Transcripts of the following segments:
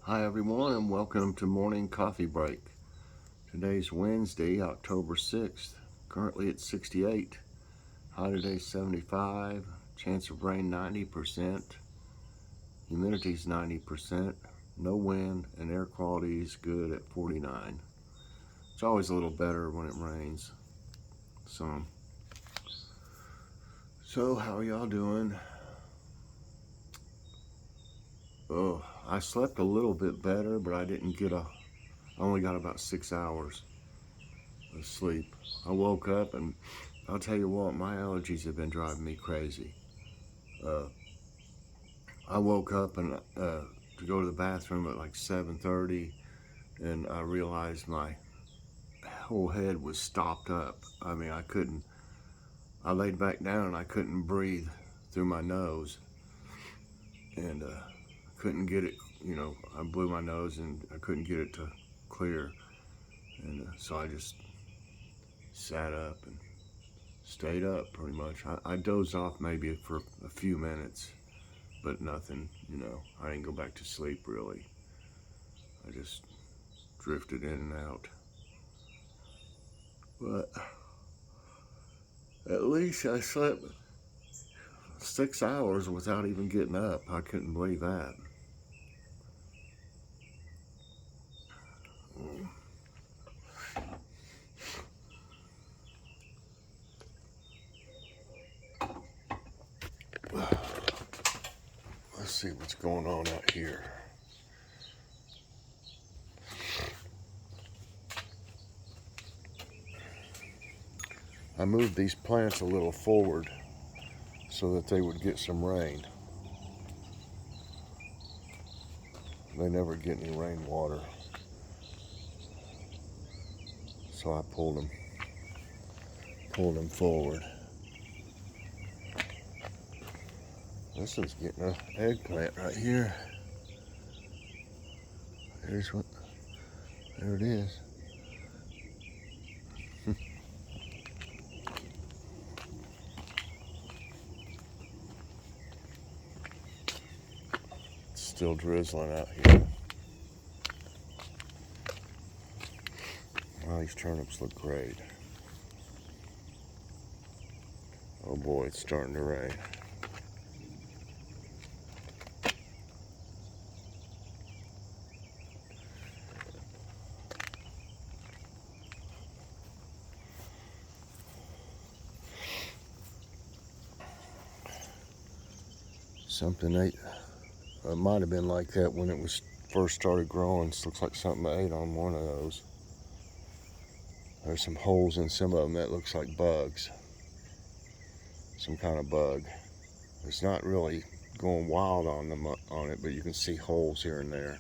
Hi everyone and welcome to Morning Coffee Break. Today's Wednesday, October 6th. Currently it's 68. High today 75. Chance of rain 90%. Humidity's 90%. No wind and air quality is good at 49. It's always a little better when it rains. So how are y'all doing? Oh, I slept a little bit better, but I only got about 6 hours of sleep. I woke up and I'll tell you what, my allergies have been driving me crazy. I woke up and to go to the bathroom at like 7:30, and I realized my whole head was stopped up. I mean, I couldn't. I laid back down and I couldn't breathe through my nose, and couldn't get it. I blew my nose and I couldn't get it to clear, and so I just sat up and stayed up pretty much. I dozed off maybe for a few minutes, but nothing, I didn't go back to sleep really. I just drifted in and out. But at least I slept 6 hours without even getting up. I couldn't believe that. Let's see what's going on out here. I moved these plants a little forward so that they would get some rain. They never get any rainwater, so I pulled them forward. This one's getting an eggplant right here. There it is. It's still drizzling out here. Wow, these turnips look great. Oh boy, it's starting to rain. Something ate. It might have been like that when it was first started growing. It looks like something I ate on one of those. There's some holes in some of them that looks like bugs. Some kind of bug. It's not really going wild on it, but you can see holes here and there.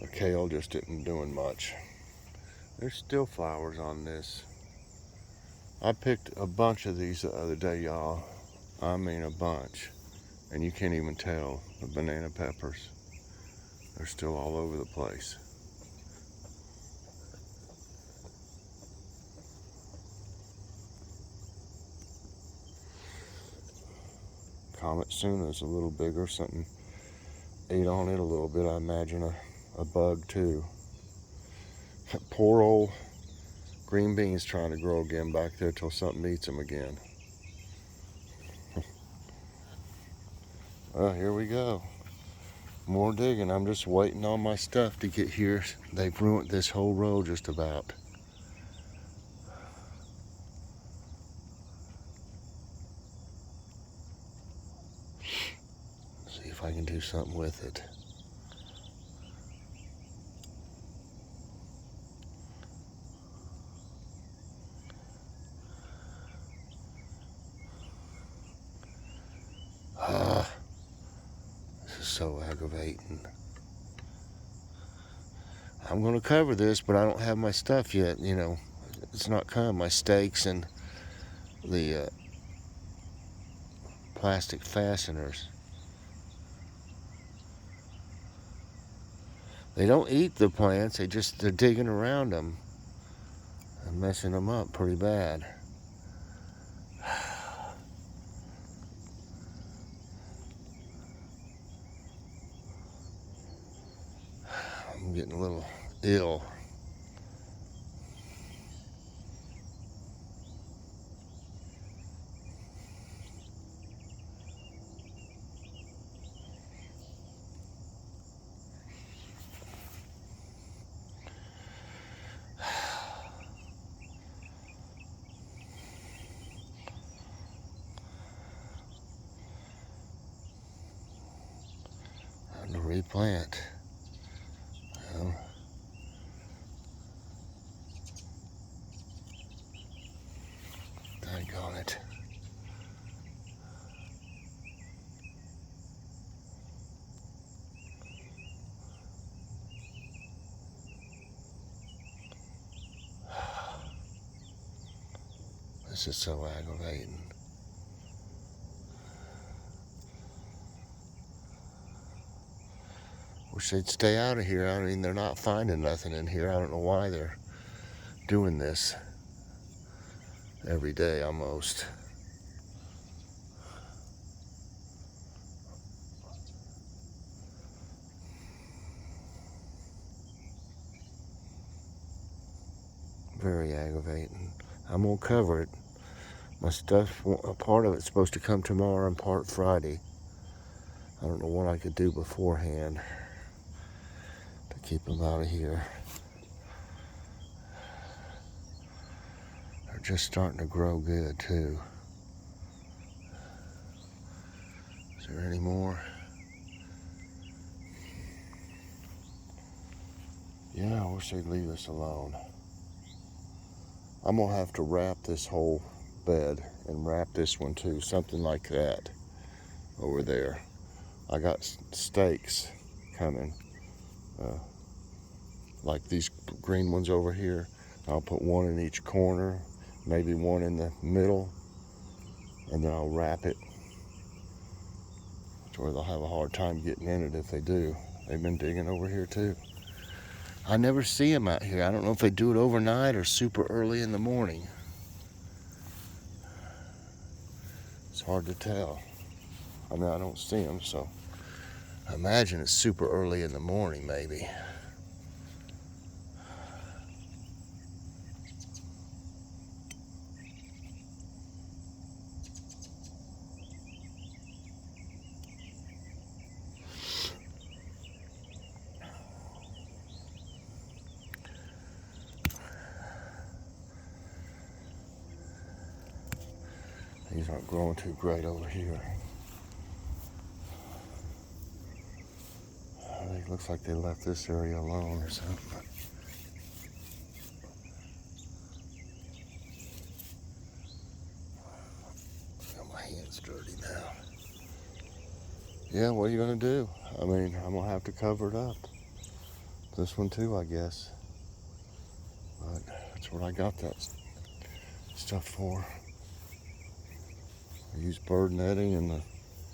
The kale just isn't doing much. There's still flowers on this. I picked a bunch of these the other day, y'all. I mean a bunch. And you can't even tell the banana peppers. They're still all over the place. Comet Suna's a little bigger. Something ate on it a little bit. I imagine a bug too. Poor old green beans trying to grow again back there till something eats them again. Well, here we go. More digging. I'm just waiting on my stuff to get here. They've ruined this whole road just about. See if I can do something with it. This is so aggravating. I'm going to cover this, but I don't have my stuff yet. It's not come. My stakes and the plastic fasteners. They don't eat the plants. They're digging around them and messing them up pretty bad. getting a little ill. Time to replant. Well, daggone it. This is so aggravating. Wish they'd stay out of here. I mean, they're not finding nothing in here. I don't know why they're doing this every day almost. Very aggravating. I'm gonna cover it. My stuff, a part of it's supposed to come tomorrow and part Friday. I don't know what I could do beforehand to keep them out of here. They're just starting to grow good too. Is there any more? Yeah, I wish they'd leave us alone. I'm gonna have to wrap this whole bed and wrap this one too, something like that over there. I got stakes coming, like these green ones over here. I'll put one in each corner, maybe one in the middle, and then I'll wrap it to where they'll have a hard time getting in it if they do. They've been digging over here too. I never see them out here. I don't know if they do it overnight or super early in the morning. It's hard to tell. I mean, I don't see them, so I imagine it's super early in the morning, maybe. These aren't growing too great over here. It looks like they left this area alone or something. Got my hands dirty now. Yeah, what are you gonna do? I mean, I'm gonna have to cover it up. This one too, I guess. But that's what I got that stuff for. I use bird netting and the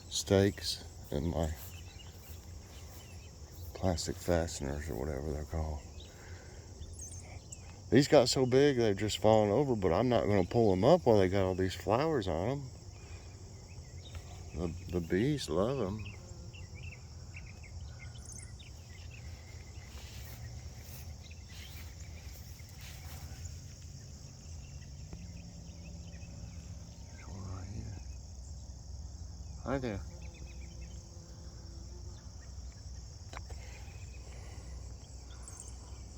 stakes and my plastic fasteners or whatever they're called. These got so big they've just fallen over, but I'm not going to pull them up while they got all these flowers on them. The bees love them. Hi there.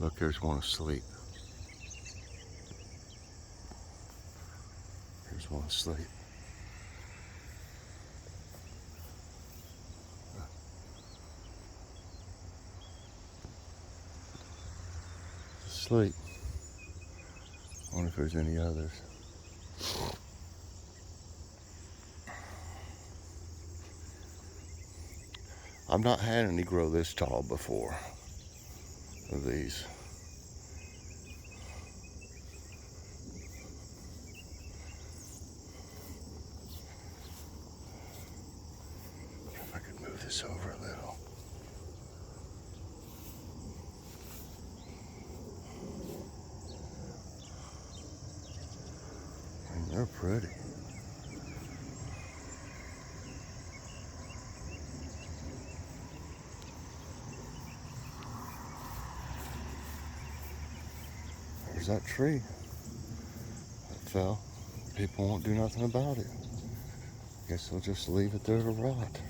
Look, there's one asleep. There's one asleep. Asleep. I wonder if there's any others. I've not had any grow this tall before of these. If I could move this over a little. I mean, they're pretty. there's that tree that fell. People won't do nothing about it. Guess they'll just leave it there to rot.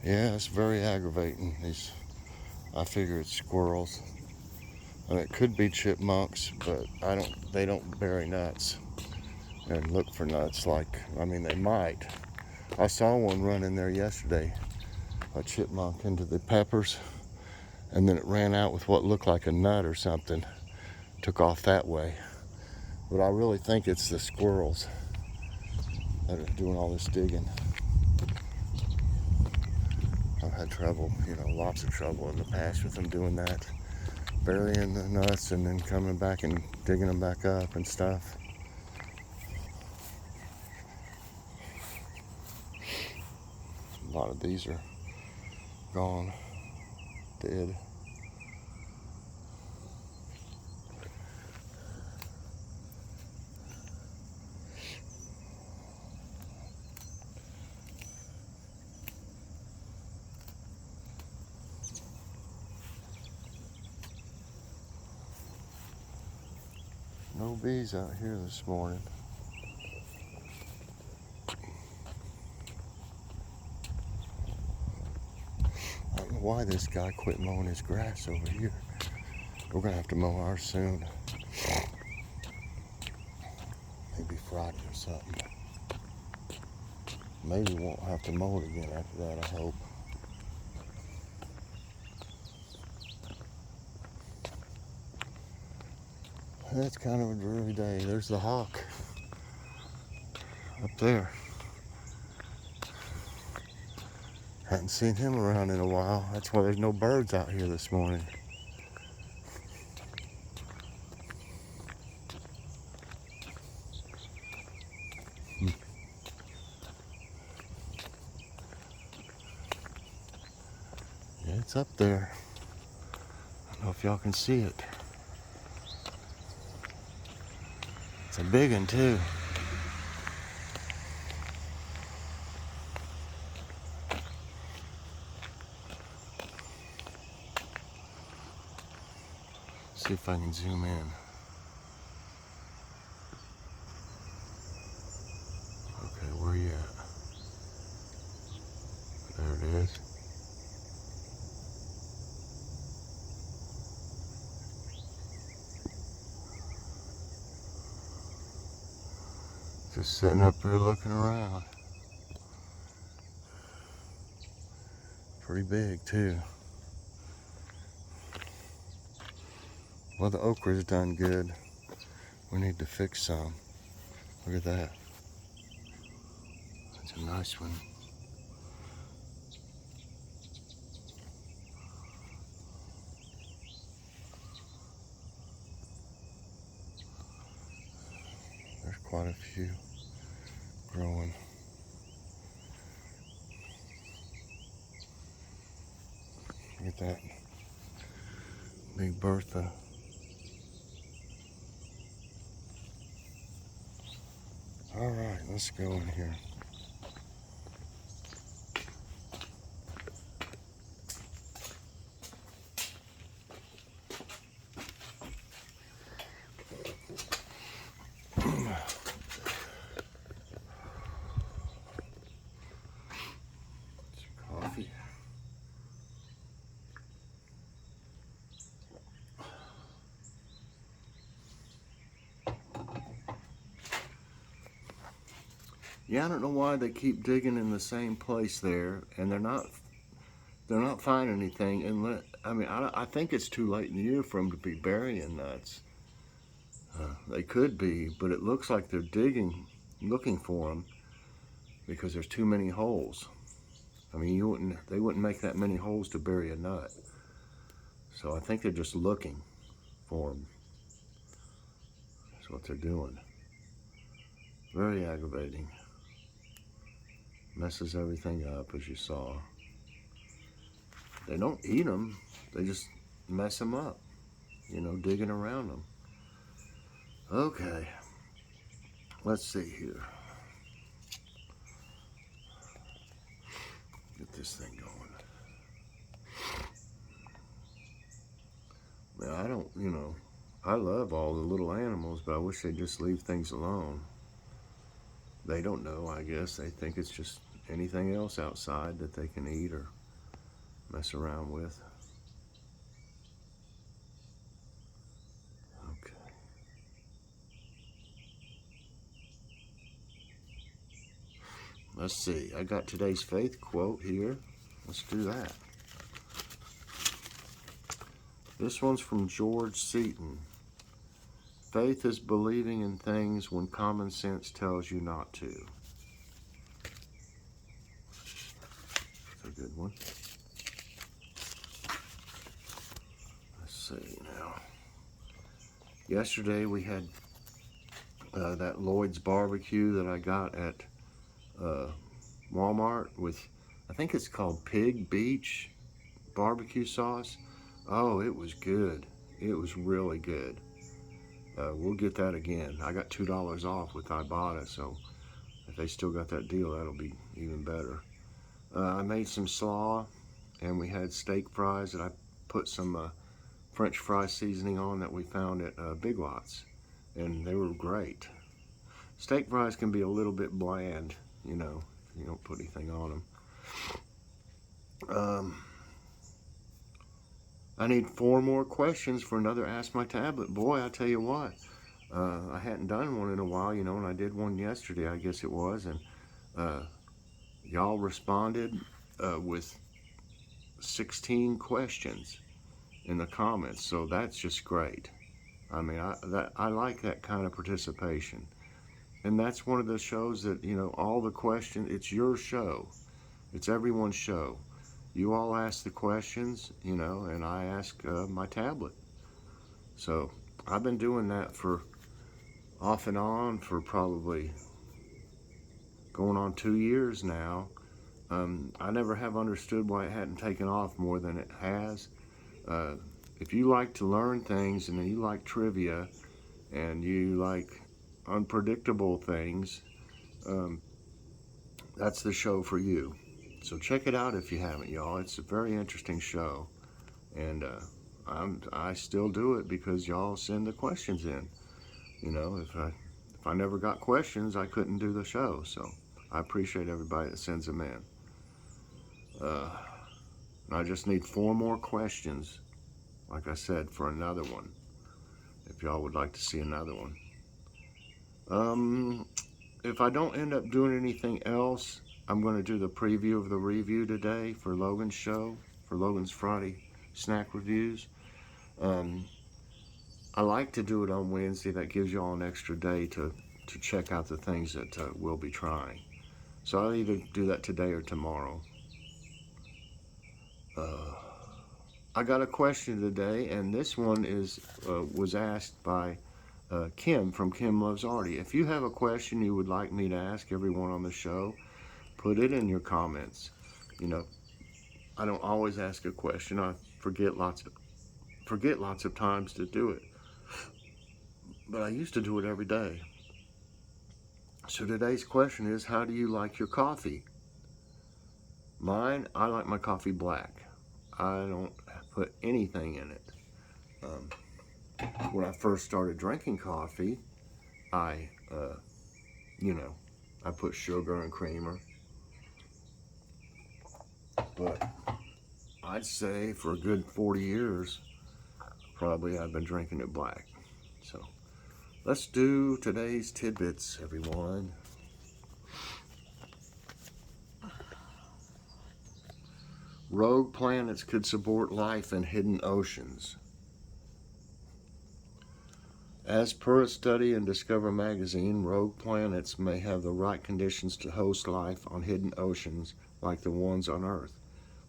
Yeah, it's very aggravating. I figure it's squirrels. And it could be chipmunks, but they don't bury nuts and look for nuts they might. I saw one run in there yesterday, a chipmunk into the peppers, and then it ran out with what looked like a nut or something, took off that way. But I really think it's the squirrels that are doing all this digging. I've had trouble, lots of trouble in the past with them doing that, burying the nuts and then coming back and digging them back up and stuff. A lot of these are gone, dead. No bees out here this morning. I don't know why this guy quit mowing his grass over here. We're gonna have to mow ours soon. Maybe Friday or something. Maybe we won't have to mow it again after that, I hope. That's kind of a dreary day. There's the hawk up there. Hadn't seen him around in a while. That's why there's no birds out here this morning. Yeah, it's up there. I don't know if y'all can see it. It's a big one too. See if I can zoom in. Okay, where you at? There it is. Just sitting up here looking around. Pretty big too. Well, the okra's done good. We need to fix some. Look at that. That's a nice one. There's quite a few growing. Look at that. Big Bertha. All right, let's go in here. Some coffee. Yeah, I don't know why they keep digging in the same place there, and they're not finding anything. And I think it's too late in the year for them to be burying nuts. They could be, but it looks like they're digging, looking for them, because there's too many holes. I mean, they wouldn't make that many holes to bury a nut. So I think they're just looking for them. That's what they're doing. Very aggravating. Messes everything up, as you saw. They don't eat them, they just mess them up, digging around them. Okay, let's see here. Get this thing going. I don't, I love all the little animals, but I wish they'd just leave things alone. They don't know, I guess. They think it's just anything else outside that they can eat or mess around with. Okay. Let's see. I got today's faith quote here. Let's do that. This one's from George Seaton. Faith is believing in things when common sense tells you not to. That's a good one. Let's see now. Yesterday we had that Lloyd's barbecue that I got at Walmart with, I think it's called Pig Beach barbecue sauce. Oh, it was good. It was really good. We'll get that again. I got $2 off with Ibotta, so if they still got that deal, that'll be even better. I made some slaw, and we had steak fries that I put some French fry seasoning on that we found at Big Lots, and they were great. Steak fries can be a little bit bland, if you don't put anything on them. I need 4 more questions for another Ask My Tablet. Boy, I tell you what, I hadn't done one in a while, and I did one yesterday, I guess it was, and y'all responded with 16 questions in the comments, so that's just great. I mean, I like that kind of participation, and that's one of the shows that, all the questions, it's your show, it's everyone's show. You all ask the questions, and I ask my tablet. So I've been doing that for off and on for probably going on 2 years now. I never have understood why it hadn't taken off more than it has. If you like to learn things and you like trivia and you like unpredictable things, that's the show for you. So check it out if you haven't, y'all. It's a very interesting show, and I still do it because y'all send the questions in. If I never got questions, I couldn't do the show. So I appreciate everybody that sends them in. I just need 4 more questions, like I said, for another one. If y'all would like to see another one. If I don't end up doing anything else, I'm going to do the preview of the review today for Logan's show, for Logan's Friday snack reviews. I like to do it on Wednesday. That gives y'all an extra day to check out the things that we'll be trying. So I'll either do that today or tomorrow. I got a question today, and this one was asked by Kim from Kim Loves Artie. If you have a question you would like me to ask everyone on the show, put it in your comments. I don't always ask a question. I forget lots of times to do it. But I used to do it every day. So today's question is, how do you like your coffee? Mine, I like my coffee black. I don't put anything in it. When I first started drinking coffee, I put sugar and creamer. But I'd say for a good 40 years, probably I've been drinking it black. So let's do today's tidbits, everyone. Rogue planets could support life in hidden oceans. As per a study in Discover magazine, rogue planets may have the right conditions to host life on hidden oceans like the ones on Earth.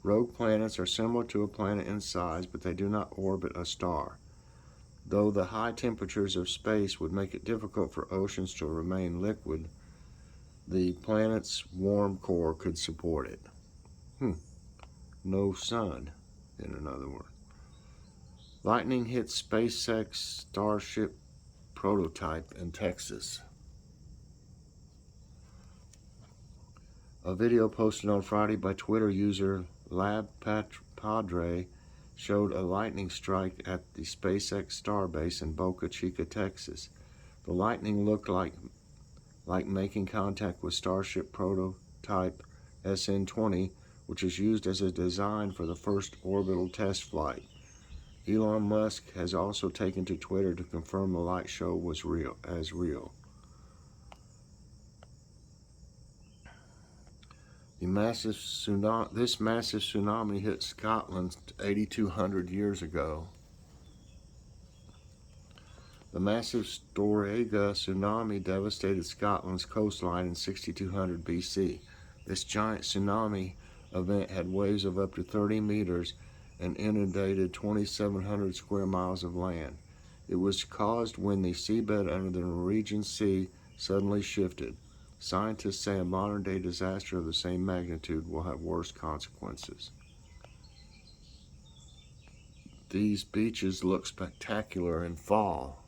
Rogue planets are similar to a planet in size, but they do not orbit a star. Though the high temperatures of space would make it difficult for oceans to remain liquid, the planet's warm core could support it. No sun, in other words. Lightning hit SpaceX Starship prototype in Texas. A video posted on Friday by Twitter user LabPadre showed a lightning strike at the SpaceX starbase in Boca Chica, Texas. The lightning looked like making contact with Starship prototype SN-20, which is used as a design for the first orbital test flight. Elon Musk has also taken to Twitter to confirm the light show was real. This massive tsunami hit Scotland 8,200 years ago. The massive Storegga tsunami devastated Scotland's coastline in 6200 BC. This giant tsunami event had waves of up to 30 meters and inundated 2,700 square miles of land. It was caused when the seabed under the Norwegian Sea suddenly shifted. Scientists say a modern-day disaster of the same magnitude will have worse consequences. These beaches look spectacular in fall.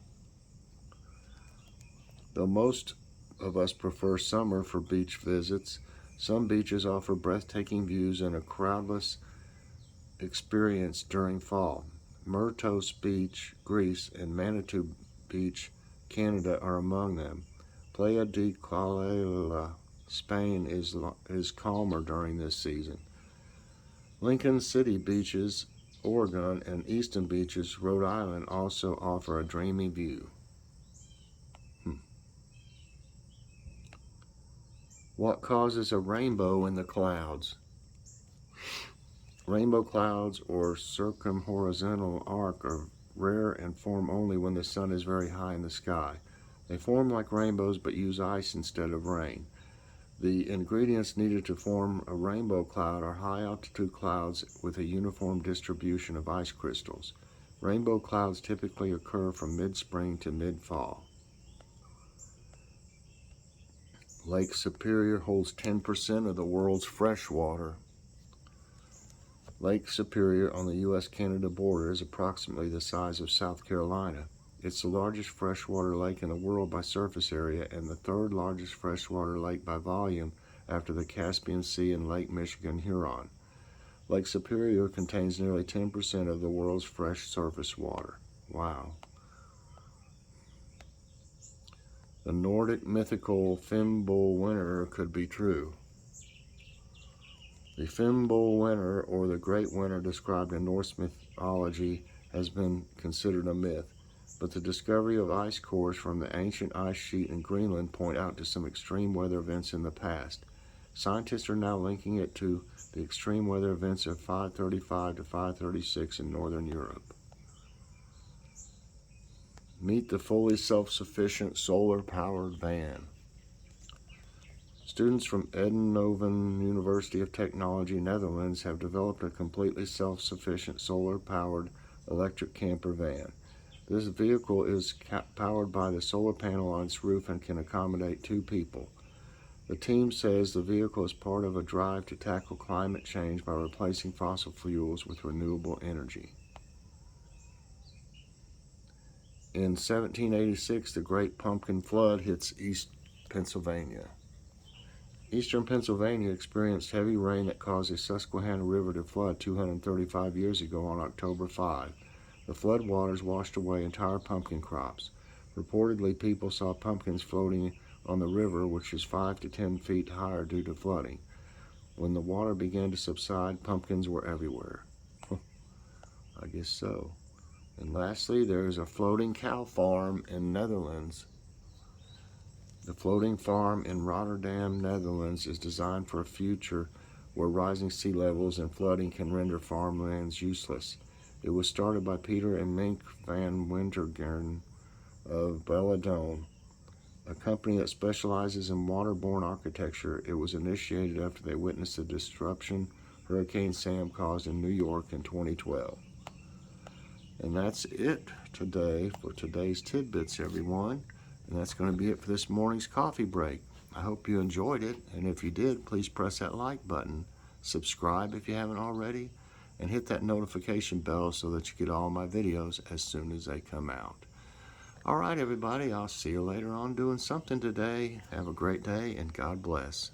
Though most of us prefer summer for beach visits, some beaches offer breathtaking views and a crowdless experience during fall. Myrtos Beach, Greece, and Manitou Beach, Canada are among them. Playa de Calella, Spain is calmer during this season. Lincoln City Beaches, Oregon, and Easton Beaches, Rhode Island also offer a dreamy view. What causes a rainbow in the clouds? Rainbow clouds or circumhorizontal arc are rare and form only when the sun is very high in the sky. They form like rainbows but use ice instead of rain. The ingredients needed to form a rainbow cloud are high-altitude clouds with a uniform distribution of ice crystals. Rainbow clouds typically occur from mid-spring to mid-fall. Lake Superior holds 10% of the world's fresh water. Lake Superior on the U.S.-Canada border is approximately the size of South Carolina. It's the largest freshwater lake in the world by surface area and the third largest freshwater lake by volume after the Caspian Sea and Lake Michigan-Huron. Lake Superior contains nearly 10% of the world's fresh surface water. Wow. The Nordic mythical Fimbulwinter could be true. The Fimbulwinter, or the Great Winter described in Norse mythology, has been considered a myth, but the discovery of ice cores from the ancient ice sheet in Greenland point out to some extreme weather events in the past. Scientists are now linking it to the extreme weather events of 535 to 536 in northern Europe. Meet the fully self-sufficient solar-powered van. Students from Eindhoven University of Technology, Netherlands, have developed a completely self-sufficient solar-powered electric camper van. This vehicle is powered by the solar panel on its roof and can accommodate 2 people. The team says the vehicle is part of a drive to tackle climate change by replacing fossil fuels with renewable energy. In 1786, the Great Pumpkin Flood hits East Pennsylvania. Eastern Pennsylvania experienced heavy rain that caused the Susquehanna River to flood 235 years ago on October 5. The flood waters washed away entire pumpkin crops. Reportedly, people saw pumpkins floating on the river, which is 5 to 10 feet higher due to flooding. When the water began to subside, pumpkins were everywhere. I guess so. And lastly, there is a floating cow farm in Netherlands. The floating farm in Rotterdam, Netherlands is designed for a future where rising sea levels and flooding can render farmlands useless. It was started by Peter and Mink van Wintergaren of Belladone, a company that specializes in waterborne architecture. It was initiated after they witnessed the disruption Hurricane Sam caused in New York in 2012. And that's it today for today's Tidbits, everyone. And that's going to be it for this morning's coffee break. I hope you enjoyed it, and if you did, please press that like button, subscribe if you haven't already, and hit that notification bell so that you get all my videos as soon as they come out. All right, everybody, I'll see you later on doing something today. Have a great day, and God bless.